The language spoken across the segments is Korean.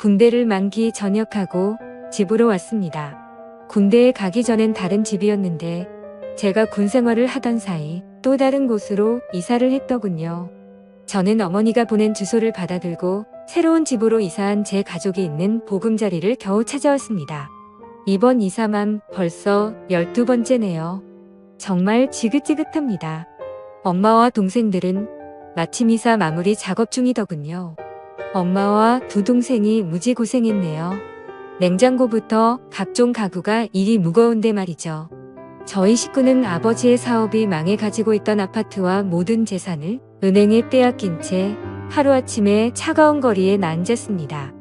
군대를 만기 전역하고 집으로 왔습니다. 군대에 가기 전엔 다른 집이었는데 제가 군 생활을 하던 사이 또 다른 곳으로 이사를 했더군요. 저는 어머니가 보낸 주소를 받아들고 새로운 집으로 이사한 제 가족이 있는 보금자리를 겨우 찾아왔습니다. 이번 이사만 벌써 12번째네요. 정말 지긋지긋합니다. 엄마와 동생들은 마침 이사 마무리 작업 중이더군요. 엄마와 두 동생이 무지 고생했네요. 냉장고부터 각종 가구가 일이 무거운데 말이죠. 저희 식구는 아버지의 사업이 망해 가지고 있던 아파트와 모든 재산을 은행에 빼앗긴 채 하루아침에 차가운 거리에 앉았습니다.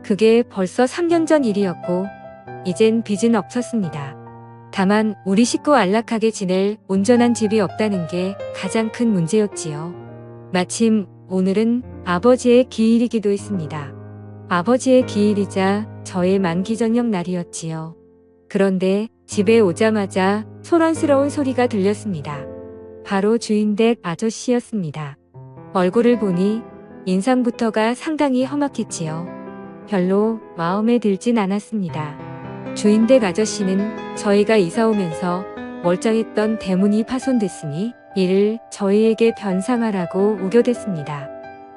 그게 벌써 3년 전 일이었고 이젠 빚은 없었습니다. 다만 우리 식구 안락하게 지낼 온전한 집이 없다는 게 가장 큰 문제였지요. 마침 오늘은 아버지의 기일이기도 했습니다. 아버지의 기일이자 저의 만기 전역 날이었지요. 그런데 집에 오자마자 소란스러운 소리가 들렸습니다. 바로 주인댁 아저씨였습니다. 얼굴을 보니 인상부터가 상당히 험악했지요. 별로 마음에 들진 않았습니다. 주인댁 아저씨는 저희가 이사 오면서 멀쩡했던 대문이 파손됐으니 이를 저희에게 변상하라고 우겨댔습니다.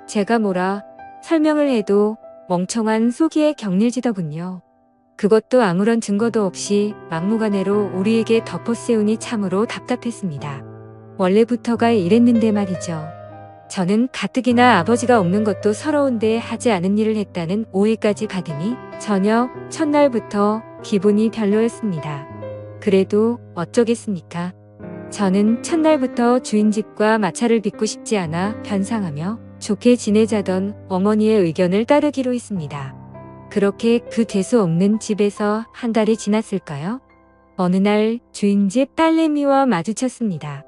제가 뭐라 설명을 해도 멍청한 속이에 격릴지더군요. 그것도 아무런 증거도 없이 막무가내로 우리에게 덮어씌우니 참으로 답답했습니다. 원래부터가 이랬는데 말이죠. 저는 가뜩이나 아버지가 없는 것도 서러운데 하지 않은 일을 했다는 오해까지 받으니 저녁 첫날부터 기분이 별로였습니다. 그래도 어쩌겠습니까? 저는 첫날부터 주인 집과 마찰을 빚고 싶지 않아 변상하며 좋게 지내자던 어머니의 의견을 따르기로 했습니다. 그렇게 그 재수 없는 집에서 한 달이 지났을까요? 어느 날 주인집 딸내미와 마주쳤습니다.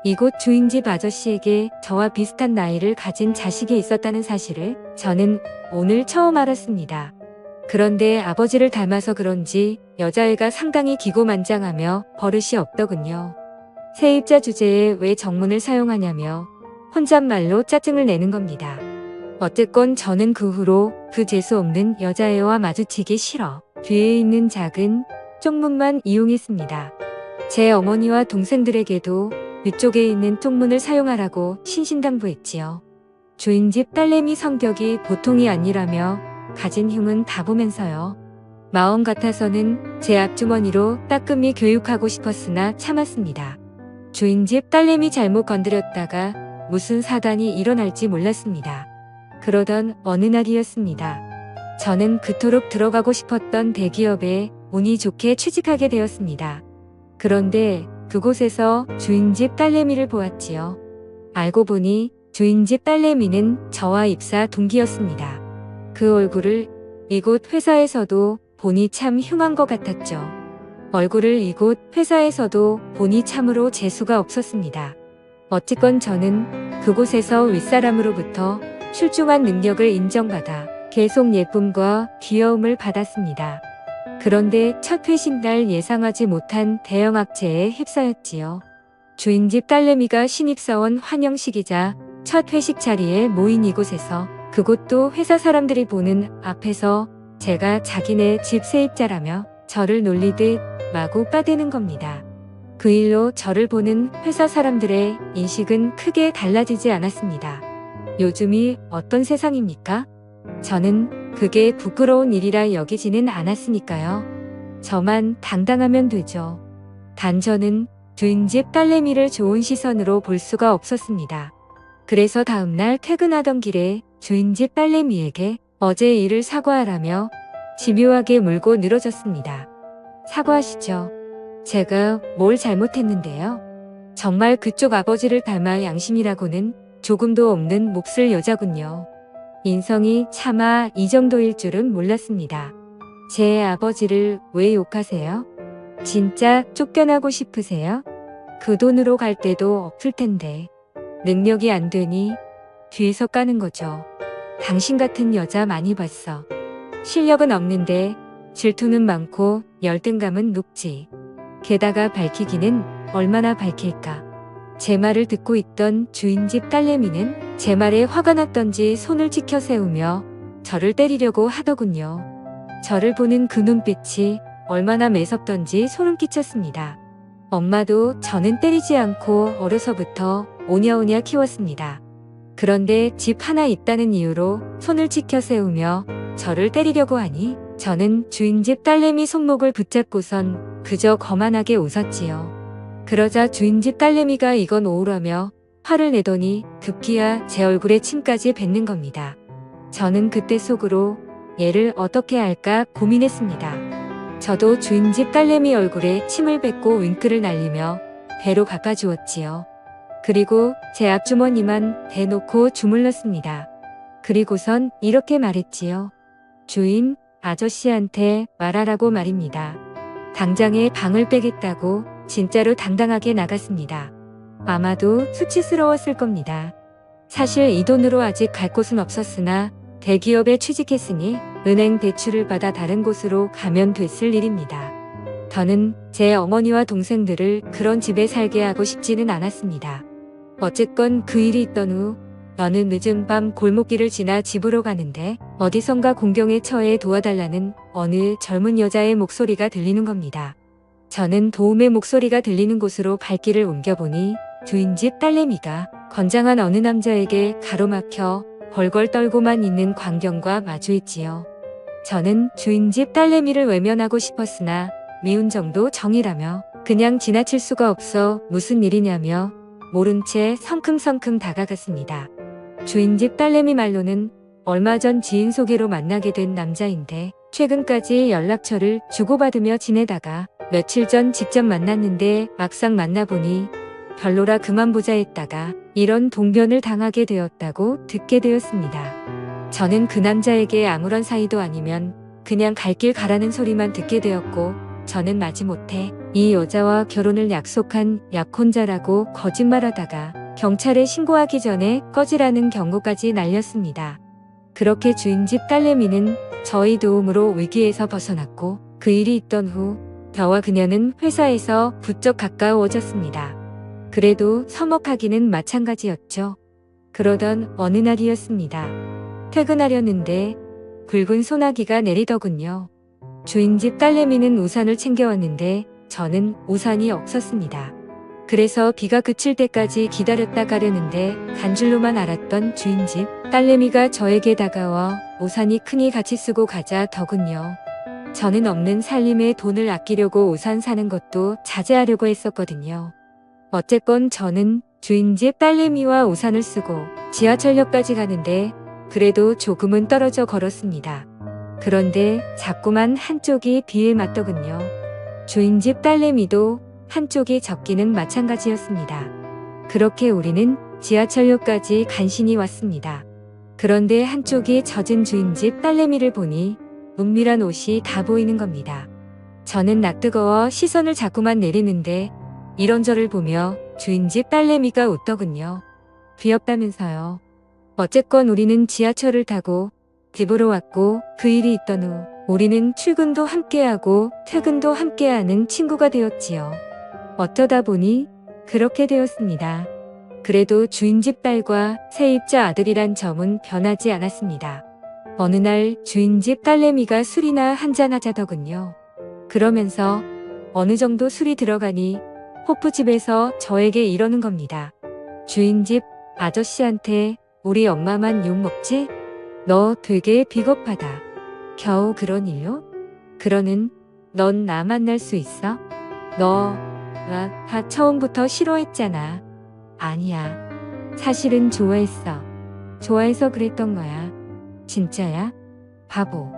이곳 주인집 아저씨에게 저와 비슷한 나이를 가진 자식이 있었다는 사실을 저는 오늘 처음 알았습니다. 그런데 아버지를 닮아서 그런지 여자애가 상당히 기고만장하며 버릇이 없더군요. 세입자 주제에 왜 정문을 사용하냐며 혼잣말로 짜증을 내는 겁니다. 어쨌건 저는 그 후로 그 재수 없는 여자애와 마주치기 싫어 뒤에 있는 작은 쪽문만 이용했습니다. 제 어머니와 동생들에게도 위쪽에 있는 쪽문을 사용하라고 신신당부했지요. 주인집 딸내미 성격이 보통이 아니라며 가진 흉은 다 보면서요. 마음 같아서는 제 앞주머니로 따끔히 교육하고 싶었으나 참았습니다. 주인집 딸내미 잘못 건드렸다가 무슨 사단이 일어날지 몰랐습니다. 그러던 어느 날이었습니다. 저는 그토록 들어가고 싶었던 대기업에 운이 좋게 취직하게 되었습니다. 그런데 그곳에서 주인집 딸내미를 보았지요. 알고 보니 주인집 딸내미는 저와 입사 동기였습니다. 그 얼굴을 이곳 회사에서도 보니 참 흉한 것 같았죠. 얼굴을 이곳 회사에서도 보니 참으로 재수가 없었습니다. 어찌건 저는 그곳에서 윗사람으로부터 출중한 능력을 인정받아 계속 예쁨과 귀여움을 받았습니다. 그런데 첫 회식 날 예상하지 못한 대형 악재에 휩싸였지요. 주인집 딸내미가 신입사원 환영식이자 첫 회식 자리에 모인 이곳에서 그곳도 회사 사람들이 보는 앞에서 제가 자기네 집 세입자라며 저를 놀리듯 마구 빠대는 겁니다. 그 일로 저를 보는 회사 사람들의 인식은 크게 달라지지 않았습니다. 요즘이 어떤 세상입니까? 저는 그게 부끄러운 일이라 여기지는 않았으니까요. 저만 당당하면 되죠. 단 저는 주인집 딸내미를 좋은 시선으로 볼 수가 없었습니다. 그래서 다음날 퇴근하던 길에 주인집 딸내미에게 어제 일을 사과하라며 집요하게 물고 늘어졌습니다. 사과하시죠. 제가 뭘 잘못했는데요. 정말 그쪽 아버지를 닮아 양심이라고는 조금도 없는 몹쓸 여자군요. 인성이 차마 이 정도일 줄은 몰랐습니다. 제 아버지를 왜 욕하세요? 진짜 쫓겨나고 싶으세요? 그 돈으로 갈 데도 없을 텐데. 능력이 안 되니 뒤에서 까는 거죠. 당신 같은 여자 많이 봤어. 실력은 없는데 질투는 많고 열등감은 높지. 게다가 밝히기는 얼마나 밝힐까. 제 말을 듣고 있던 주인집 딸내미는 제 말에 화가 났던지 손을 치켜 세우며 저를 때리려고 하더군요. 저를 보는 그 눈빛이 얼마나 매섭던지 소름 끼쳤습니다. 엄마도 저는 때리지 않고 어려서부터 오냐오냐 키웠습니다. 그런데 집 하나 있다는 이유로 손을 치켜 세우며 저를 때리려고 하니 저는 주인집 딸내미 손목을 붙잡고선 그저 거만하게 웃었지요. 그러자 주인집 딸내미가 이건 오우라며 화를 내더니 급기야 제 얼굴에 침까지 뱉는 겁니다. 저는 그때 속으로 얘를 어떻게 할까 고민했습니다. 저도 주인집 딸내미 얼굴에 침을 뱉고 윙크를 날리며 배로 깎아주었지요. 그리고 제 앞주머니만 대놓고 주물렀습니다. 그리고선 이렇게 말했지요. 주인, 아저씨한테 말하라고 말입니다. 당장에 방을 빼겠다고 진짜로 당당하게 나갔습니다. 아마도 수치스러웠을 겁니다. 사실 이 돈으로 아직 갈 곳은 없었으나 대기업에 취직했으니 은행 대출을 받아 다른 곳으로 가면 됐을 일입니다. 저는 제 어머니와 동생들을 그런 집에 살게 하고 싶지는 않았습니다. 어쨌건 그 일이 있던 후 어느 늦은 밤 골목길을 지나 집으로 가는데 어디선가 공경에 처해 도와달라는 어느 젊은 여자의 목소리가 들리는 겁니다. 저는 도움의 목소리가 들리는 곳으로 발길을 옮겨보니 주인집 딸내미가 건장한 어느 남자에게 가로막혀 벌벌 떨고만 있는 광경과 마주했지요. 저는 주인집 딸내미를 외면하고 싶었으나 미운 정도 정이라며 그냥 지나칠 수가 없어 무슨 일이냐며 모른 채 성큼성큼 다가갔습니다. 주인집 딸내미 말로는 얼마 전 지인 소개로 만나게 된 남자인데 최근까지 연락처를 주고받으며 지내다가 며칠 전 직접 만났는데 막상 만나보니 별로라 그만 보자 했다가 이런 동변을 당하게 되었다고 듣게 되었습니다. 저는 그 남자에게 아무런 사이도 아니면 그냥 갈 길 가라는 소리만 듣게 되었고 저는 마지못해 이 여자와 결혼을 약속한 약혼자라고 거짓말하다가 경찰에 신고하기 전에 꺼지라는 경고까지 날렸습니다. 그렇게 주인집 딸내미는 저희 도움으로 위기에서 벗어났고 그 일이 있던 후 저와 그녀는 회사에서 부쩍 가까워졌습니다. 그래도 서먹하기는 마찬가지였죠. 그러던 어느 날이었습니다. 퇴근하려는데 붉은 소나기가 내리더군요. 주인집 딸내미는 우산을 챙겨왔는데 저는 우산이 없었습니다. 그래서 비가 그칠 때까지 기다렸다 가려는데 간 줄로만 알았던 주인집 딸내미가 저에게 다가와 우산이 크니 같이 쓰고 가자 더군요. 저는 없는 살림에 돈을 아끼려고 우산 사는 것도 자제하려고 했었거든요. 어쨌건 저는 주인집 딸내미와 우산을 쓰고 지하철역까지 가는데 그래도 조금은 떨어져 걸었습니다. 그런데 자꾸만 한쪽이 비에 맞더군요. 주인집 딸내미도 한쪽이 젖기는 마찬가지였습니다. 그렇게 우리는 지하철역까지 간신히 왔습니다. 그런데 한쪽이 젖은 주인집 딸내미를 보니 은밀한 옷이 다 보이는 겁니다. 저는 낯뜨거워 시선을 자꾸만 내리는데 이런 저를 보며 주인집 딸내미가 웃더군요. 귀엽다면서요. 어쨌건 우리는 지하철을 타고 집으로 왔고 그 일이 있던 후 우리는 출근도 함께하고 퇴근도 함께하는 친구가 되었지요. 어쩌다 보니 그렇게 되었습니다. 그래도 주인집 딸과 세입자 아들이란 점은 변하지 않았습니다. 어느 날 주인집 딸내미가 술이나 한잔하자더군요. 그러면서 어느 정도 술이 들어가니 호프집에서 저에게 이러는 겁니다. 주인집 아저씨한테 우리 엄마만 욕먹지? 너 되게 비겁하다. 겨우 그런 일로? 그러는 넌 나 만날 수 있어? 너 다 처음부터 싫어했잖아. 아니야. 사실은 좋아했어. 좋아해서 그랬던 거야. 진짜야? 바보.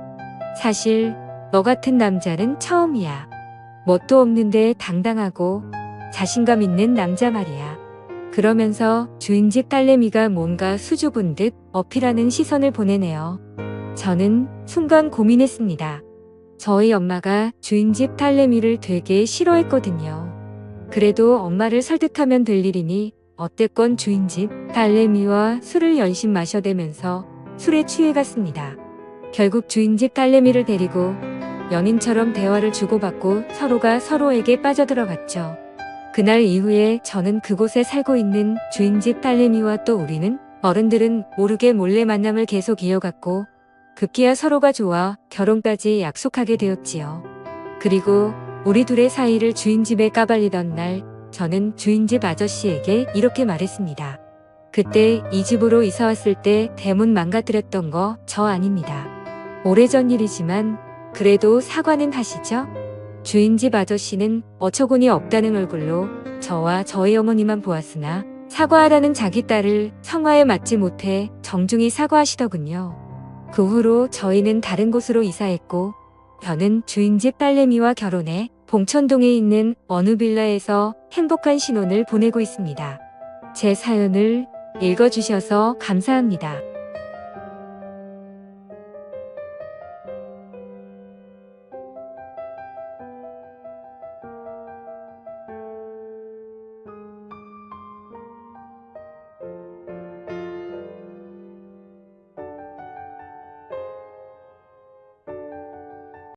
사실 너 같은 남자는 처음이야. 뭣도 없는데 당당하고 자신감 있는 남자 말이야. 그러면서 주인집 딸내미가 뭔가 수줍은 듯 어필하는 시선을 보내네요. 저는 순간 고민했습니다. 저희 엄마가 주인집 딸내미를 되게 싫어했거든요. 그래도 엄마를 설득하면 될 일이니 어쨌건 주인집 딸내미와 술을 연신 마셔대면서 술에 취해갔습니다. 결국 주인집 딸내미를 데리고 연인처럼 대화를 주고받고 서로가 서로에게 빠져들어갔죠. 그날 이후에 저는 그곳에 살고 있는 주인집 딸내미와 또 우리는 어른들은 모르게 몰래 만남을 계속 이어갔고 급기야 서로가 좋아 결혼까지 약속하게 되었지요. 그리고 우리 둘의 사이를 주인집에 까발리던 날 저는 주인집 아저씨에게 이렇게 말했습니다. 그때 이 집으로 이사 왔을 때 대문 망가뜨렸던 거 저 아닙니다. 오래전 일이지만 그래도 사과는 하시죠? 주인집 아저씨는 어처구니 없다는 얼굴로 저와 저희 어머니만 보았으나 사과하라는 자기 딸을 성화에 맞지 못해 정중히 사과하시더군요. 그 후로 저희는 다른 곳으로 이사했고 저는 주인집 딸내미와 결혼해 봉천동에 있는 어느 빌라에서 행복한 신혼을 보내고 있습니다. 제 사연을 읽어주셔서 감사합니다.